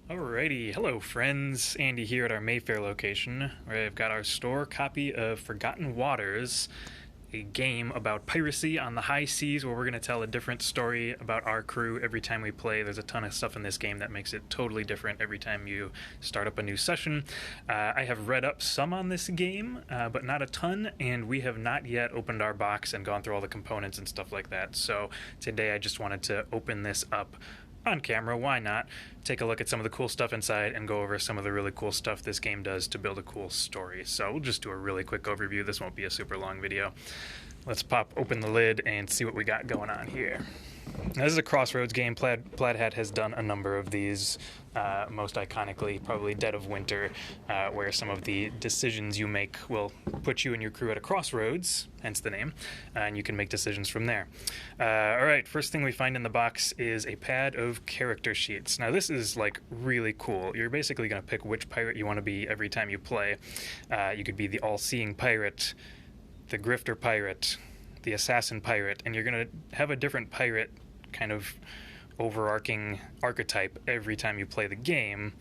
Alrighty, hello friends. Andy here at our Mayfair location, where I've got our store copy of Forgotten Waters, a game about piracy on the high seas where we're going to tell a different story about our crew every time we play. There's a ton of stuff in this game that makes it totally different every time you start up a new session. I have read up some on this game, but not a ton, and we have not yet opened our box and gone through all the components and stuff like that. So today I just wanted to open this up on camera, why not? Take a look at some of the cool stuff inside and go over some of the really cool stuff this game does to build a cool story. So we'll just do a really quick overview. This won't be a super long video. Let's pop open the lid and see what we got going on here. Now, this is a Crossroads game. Plaid Hat has done a number of these, most iconically probably Dead of Winter, where some of the decisions you make will put you and your crew at a crossroads, hence the name, and you can make decisions from there. Alright, first thing we find in the box is a pad of character sheets. Now this is like really cool. You're basically going to pick which pirate you want to be every time you play. You could be the all-seeing pirate, the grifter pirate, the assassin pirate, and you're going to have a different pirate kind of overarching archetype every time you play the game,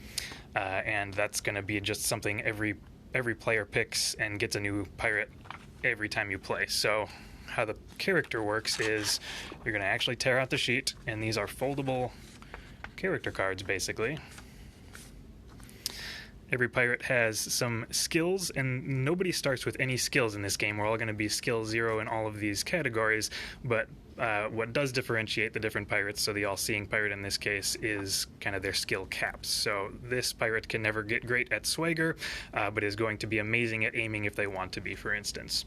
and that's going to be just something every player picks and gets a new pirate every time you play. So how the character works is you're going to actually tear out the sheet, and these are foldable character cards basically. Every pirate has some skills, and nobody starts with any skills in this game. We're all going to be skill 0 in all of these categories, but what does differentiate the different pirates, so the all-seeing pirate in this case, is kind of their skill caps. So this pirate can never get great at swagger, but is going to be amazing at aiming if they want to be, for instance.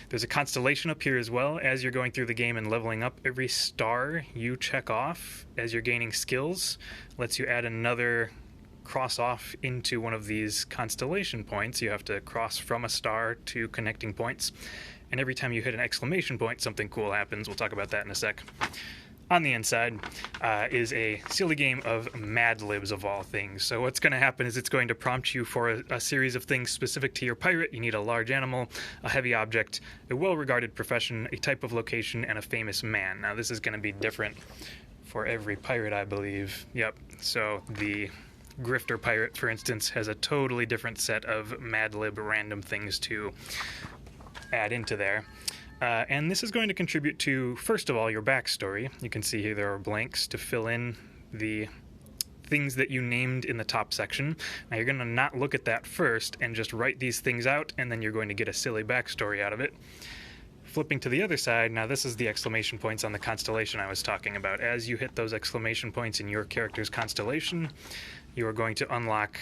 There's a constellation up here as well. As you're going through the game and leveling up, every star you check off as you're gaining skills lets you add another cross off into one of these constellation points. You have to cross from a star to connecting points, and every time you hit an exclamation point, something cool happens. We'll talk about that in a sec. On the inside is a silly game of Mad Libs of all things. So what's going to happen is it's going to prompt you for a series of things specific to your pirate. You need a large animal, a heavy object, a well-regarded profession, a type of location, and a famous man. Now this is going to be different for every pirate, I believe. Yep, so the grifter pirate, for instance, has a totally different set of Mad Lib random things to add into there. And this is going to contribute to, first of all, your backstory. You can see here there are blanks to fill in the things that you named in the top section. Now you're going to not look at that first and just write these things out, and then you're going to get a silly backstory out of it. Flipping to the other side, now this is the exclamation points on the constellation I was talking about. As you hit those exclamation points in your character's constellation, you are going to unlock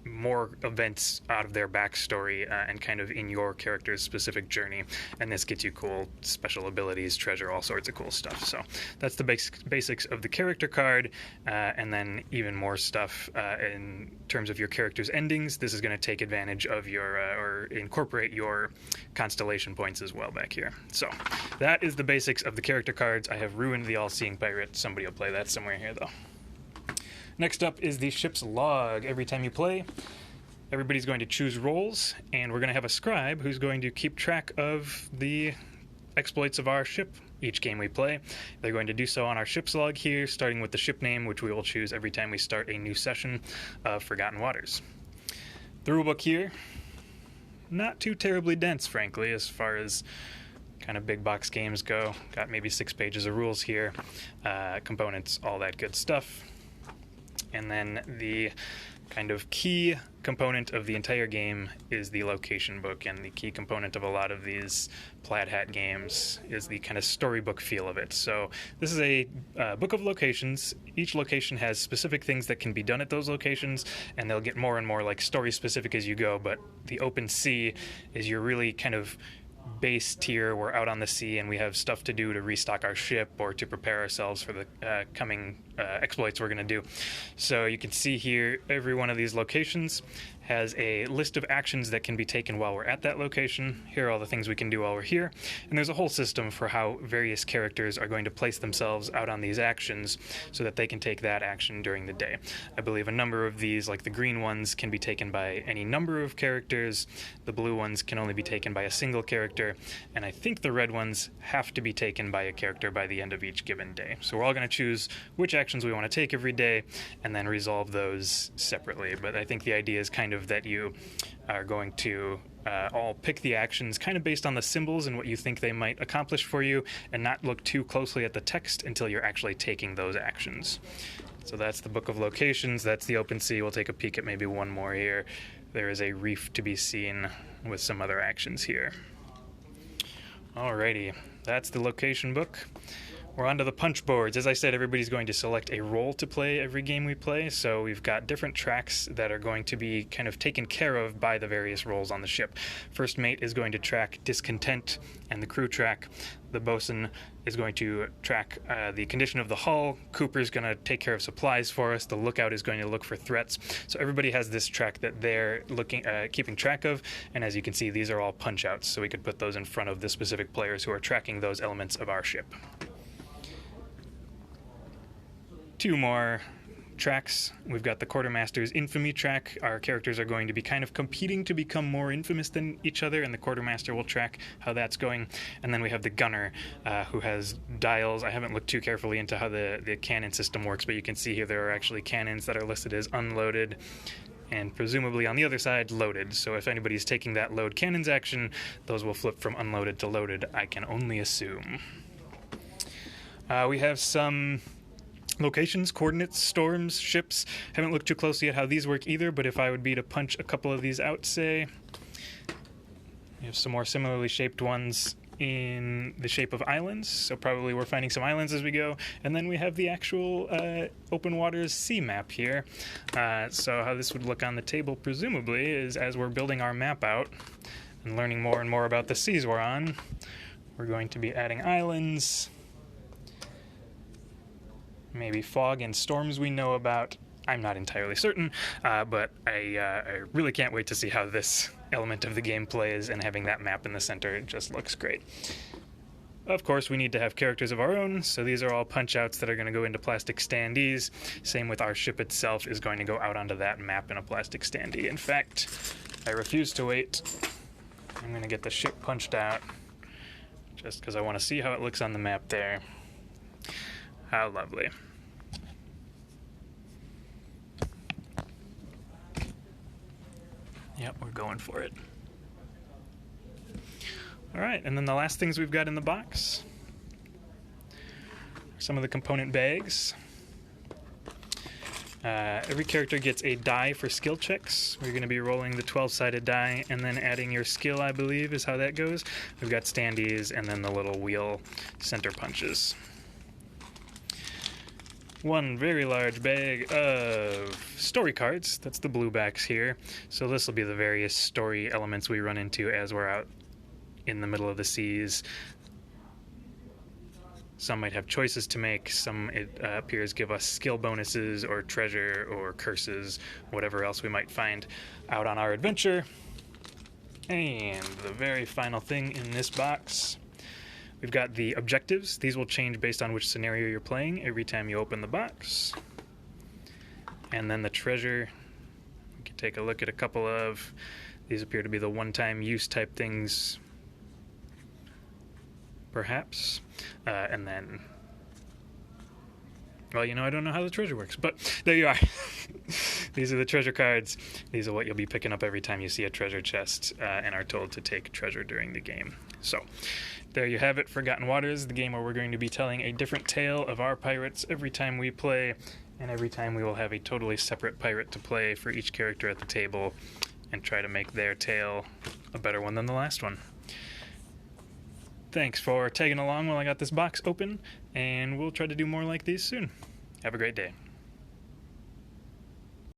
more events out of their backstory and kind of in your character's specific journey, and this gets you cool special abilities, treasure, all sorts of cool stuff. So that's the basics of the character card, and then even more stuff in terms of your character's endings. This is going to take advantage of your or incorporate your constellation points as well back here. So that is the basics of the character cards. I have ruined the all-seeing pirate. Somebody will play that somewhere here though. Next up is the ship's log. Every time you play, everybody's going to choose roles, and we're going to have a scribe who's going to keep track of the exploits of our ship each game we play. They're going to do so on our ship's log here, starting with the ship name, which we will choose every time we start a new session of Forgotten Waters. The rulebook here, not too terribly dense, frankly, as far as kind of big box games go. Got maybe 6 pages of rules here, components, all that good stuff. And then the kind of key component of the entire game is the location book, and the key component of a lot of these Plaid Hat games is the kind of storybook feel of it. So this is a book of locations. Each location has specific things that can be done at those locations, and they'll get more and more like story specific as you go, but the open sea is your really kind of base tier. We're out on the sea and we have stuff to do to restock our ship or to prepare ourselves for the coming exploits we're going to do. So you can see here every one of these locations has a list of actions that can be taken while we're at that location. Here are all the things we can do while we're here. And there's a whole system for how various characters are going to place themselves out on these actions so that they can take that action during the day. I believe a number of these, like the green ones, can be taken by any number of characters. The blue ones can only be taken by a single character. And I think the red ones have to be taken by a character by the end of each given day. So we're all going to choose which actions we want to take every day and then resolve those separately. But I think the idea is kind of that you are going to all pick the actions kind of based on the symbols and what you think they might accomplish for you, and not look too closely at the text until you're actually taking those actions. So that's the Book of Locations. That's the open sea. We'll take a peek at maybe one more here. There is a reef to be seen with some other actions here. Alrighty, that's the location book. We're onto the punch boards. As I said, everybody's going to select a role to play every game we play, so we've got different tracks that are going to be kind of taken care of by the various roles on the ship. First mate is going to track discontent and the crew track. The bosun is going to track the condition of the hull. Cooper's going to take care of supplies for us. The lookout is going to look for threats. So everybody has this track that they're keeping track of, and as you can see, these are all punch outs, so we could put those in front of the specific players who are tracking those elements of our ship. Two more tracks. We've got the Quartermaster's Infamy track. Our characters are going to be kind of competing to become more infamous than each other, and the Quartermaster will track how that's going. And then we have the Gunner, who has dials. I haven't looked too carefully into how the cannon system works, but you can see here there are actually cannons that are listed as unloaded and presumably on the other side loaded. So if anybody's taking that load cannons action, those will flip from unloaded to loaded, I can only assume. We have some locations, coordinates, storms, ships. Haven't looked too closely at how these work either, but if I would be to punch a couple of these out, say, we have some more similarly shaped ones in the shape of islands, so probably we're finding some islands as we go. And then we have the actual open waters sea map here. So how this would look on the table, presumably, is as we're building our map out and learning more and more about the seas we're on, we're going to be adding islands, maybe fog and storms we know about. I'm not entirely certain, but I really can't wait to see how this element of the game plays, and having that map in the center just looks great. Of course, we need to have characters of our own, so these are all punch-outs that are going to go into plastic standees. Same with our ship itself is going to go out onto that map in a plastic standee. In fact, I refuse to wait. I'm going to get the ship punched out just because I want to see how it looks on the map there. How lovely. Yep, we're going for it. All right, and then the last things we've got in the box are some of the component bags. Every character gets a die for skill checks. We're going to be rolling the 12-sided die and then adding your skill, I believe, is how that goes. We've got standees and then the little wheel center punches. One very large bag of story cards. That's the blue backs here. So this will be the various story elements we run into as we're out in the middle of the seas. Some might have choices to make. Some, it appears, give us skill bonuses or treasure or curses, whatever else we might find out on our adventure. And the very final thing in this box, we've got the objectives. These will change based on which scenario you're playing every time you open the box. And then the treasure, we can take a look at a couple of, these appear to be the one-time use type things, perhaps. And then, well, you know, I don't know how the treasure works, but there you are. These are the treasure cards. These are what you'll be picking up every time you see a treasure chest and are told to take treasure during the game. So, there you have it, Forgotten Waters, the game where we're going to be telling a different tale of our pirates every time we play, and every time we will have a totally separate pirate to play for each character at the table and try to make their tale a better one than the last one. Thanks for tagging along while I got this box open, and we'll try to do more like these soon. Have a great day.